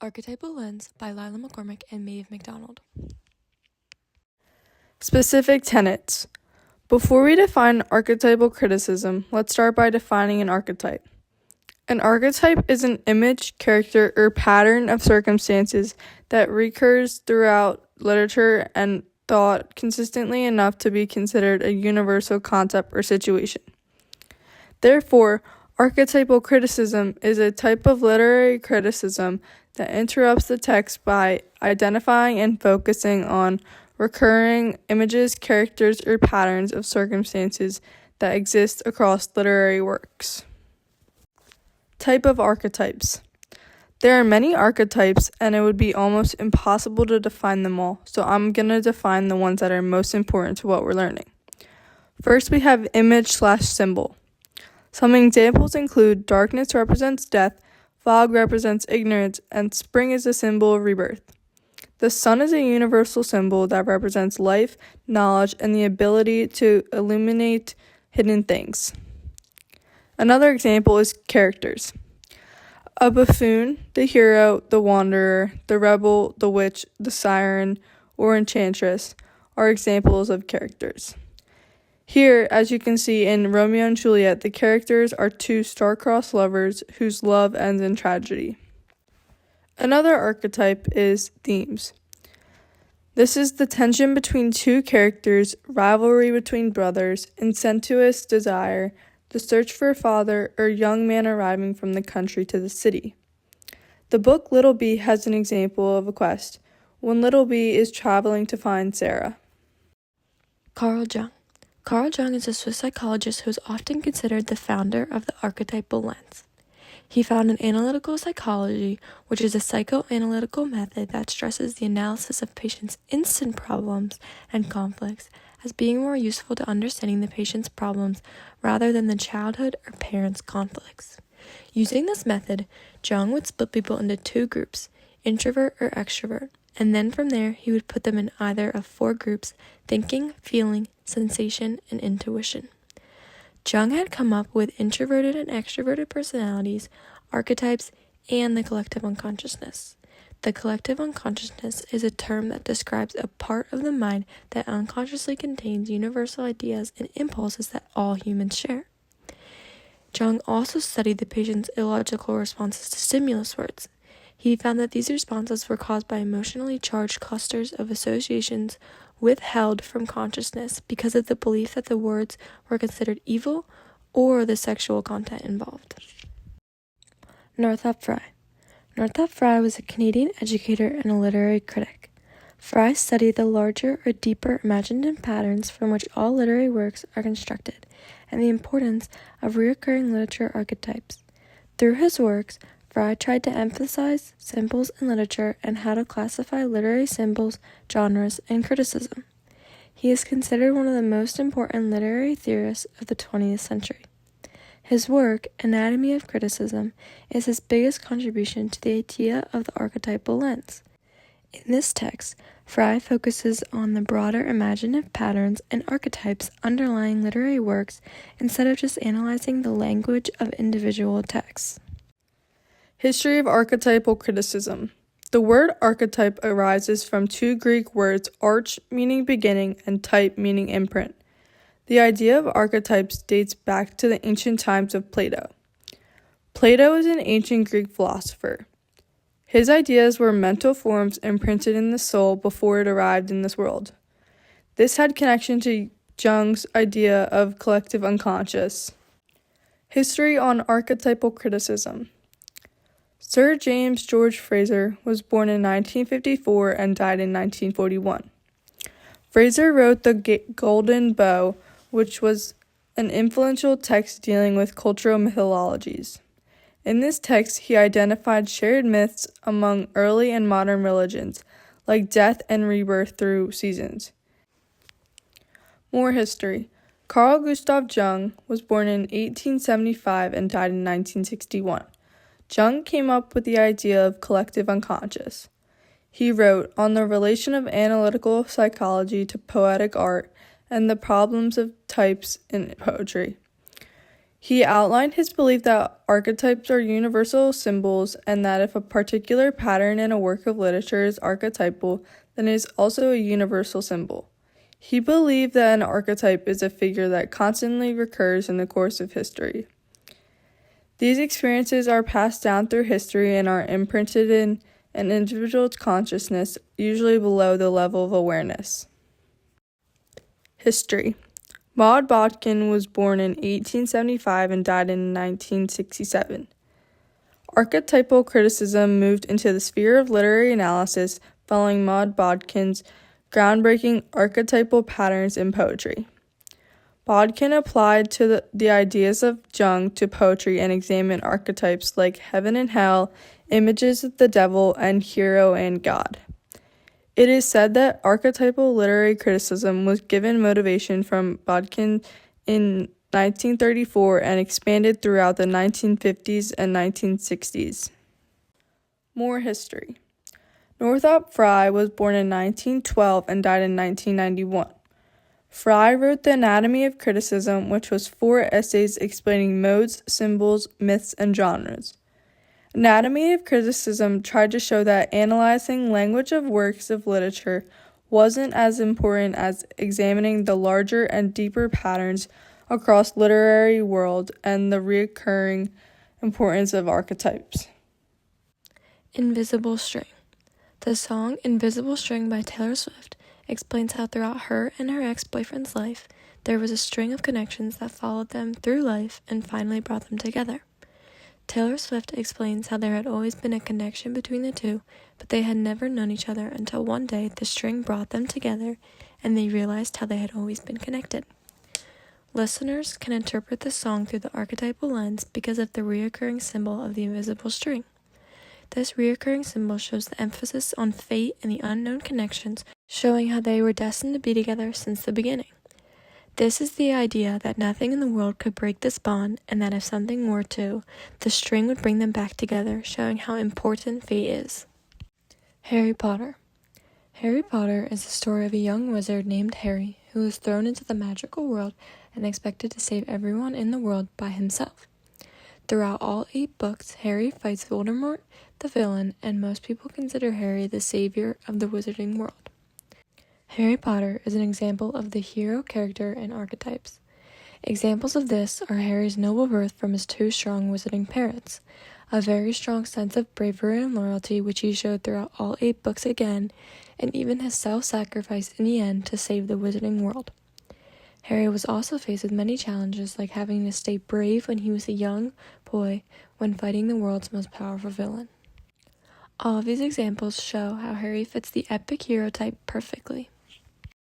Archetypal Lens by Lila McCormick and Maeve McDonald. Specific tenets. Before we define archetypal criticism, let's start by defining an archetype. An archetype is an image, character, or pattern of circumstances that recurs throughout literature and thought consistently enough to be considered a universal concept or situation. Therefore, archetypal criticism is a type of literary criticism that interrupts the text by identifying and focusing on recurring images, characters, or patterns of circumstances that exist across literary works. Type of archetypes. There are many archetypes, and it would be almost impossible to define them all, so I'm going to define the ones that are most important to what we're learning. First, we have image/symbol. Some examples include darkness represents death, fog represents ignorance, and spring is a symbol of rebirth. The sun is a universal symbol that represents life, knowledge, and the ability to illuminate hidden things. Another example is characters. A buffoon, the hero, the wanderer, the rebel, the witch, the siren, or enchantress are examples of characters. Here, as you can see in Romeo and Juliet, the characters are two star-crossed lovers whose love ends in tragedy. Another archetype is themes. This is the tension between two characters, rivalry between brothers, incestuous desire, the search for a father, or young man arriving from the country to the city. The book Little Bee has an example of a quest, when Little Bee is traveling to find Sarah. Carl Jung. Carl Jung is a Swiss psychologist who is often considered the founder of the archetypal lens. He founded analytical psychology, which is a psychoanalytical method that stresses the analysis of patients' instant problems and conflicts as being more useful to understanding the patient's problems rather than the childhood or parents' conflicts. Using this method, Jung would split people into two groups, introvert or extrovert, and then from there he would put them in either of four groups: thinking, feeling, sensation, and intuition. Jung had come up with introverted and extroverted personalities, archetypes, and the collective unconsciousness. The collective unconsciousness is a term that describes a part of the mind that unconsciously contains universal ideas and impulses that all humans share. Jung also studied the patient's illogical responses to stimulus words. He found that these responses were caused by emotionally charged clusters of associations withheld from consciousness because of the belief that the words were considered evil or the sexual content involved. Northrop Frye. Northrop Frye was a Canadian educator and a literary critic. Frye studied the larger or deeper imaginative patterns from which all literary works are constructed, and the importance of recurring literature archetypes. Through his works, Frye tried to emphasize symbols in literature and how to classify literary symbols, genres, and criticism. He is considered one of the most important literary theorists of the 20th century. His work, Anatomy of Criticism, is his biggest contribution to the idea of the archetypal lens. In this text, Frye focuses on the broader imaginative patterns and archetypes underlying literary works instead of just analyzing the language of individual texts. History of archetypal criticism. The word archetype arises from two Greek words, arch meaning beginning and type meaning imprint. The idea of archetypes dates back to the ancient times of Plato. Plato is an ancient Greek philosopher. His ideas were mental forms imprinted in the soul before it arrived in this world. This had connection to Jung's idea of collective unconscious. History on archetypal criticism. Sir James George Frazer was born in 1954 and died in 1941. Frazer wrote The Golden Bough, which was an influential text dealing with cultural mythologies. In this text, he identified shared myths among early and modern religions, like death and rebirth through seasons. More history. Carl Gustav Jung was born in 1875 and died in 1961. Jung came up with the idea of collective unconscious. He wrote on the relation of analytical psychology to poetic art and the problems of types in poetry. He outlined his belief that archetypes are universal symbols and that if a particular pattern in a work of literature is archetypal, then it is also a universal symbol. He believed that an archetype is a figure that constantly recurs in the course of history. These experiences are passed down through history and are imprinted in an individual's consciousness, usually below the level of awareness. History. Maud Bodkin was born in 1875 and died in 1967. Archetypal criticism moved into the sphere of literary analysis following Maud Bodkin's groundbreaking archetypal patterns in poetry. Bodkin applied the ideas of Jung to poetry and examined archetypes like heaven and hell, images of the devil, and hero and god. It is said that archetypal literary criticism was given motivation from Bodkin in 1934 and expanded throughout the 1950s and 1960s. More history. Northrop Frye was born in 1912 and died in 1991. Frye wrote The Anatomy of Criticism, which was 4 essays explaining modes, symbols, myths, and genres. Anatomy of Criticism tried to show that analyzing language of works of literature wasn't as important as examining the larger and deeper patterns across literary world and the recurring importance of archetypes. Invisible String. The song Invisible String by Taylor Swift explains how throughout her and her ex-boyfriend's life, there was a string of connections that followed them through life and finally brought them together. Taylor Swift explains how there had always been a connection between the two, but they had never known each other until one day the string brought them together and they realized how they had always been connected. Listeners can interpret the song through the archetypal lens because of the reoccurring symbol of the invisible string. This reoccurring symbol shows the emphasis on fate and the unknown connections, showing how they were destined to be together since the beginning. This is the idea that nothing in the world could break this bond, and that if something were to, the string would bring them back together, showing how important fate is. Harry Potter. Harry Potter is the story of a young wizard named Harry who was thrown into the magical world and expected to save everyone in the world by himself. Throughout all 8 books, Harry fights Voldemort, the villain, and most people consider Harry the savior of the wizarding world. Harry Potter is an example of the hero character and archetypes. Examples of this are Harry's noble birth from his 2 strong wizarding parents, a very strong sense of bravery and loyalty which he showed throughout all 8 books again, and even his self-sacrifice in the end to save the wizarding world. Harry was also faced with many challenges, like having to stay brave when he was a young boy when fighting the world's most powerful villain. All of these examples show how Harry fits the epic hero type perfectly.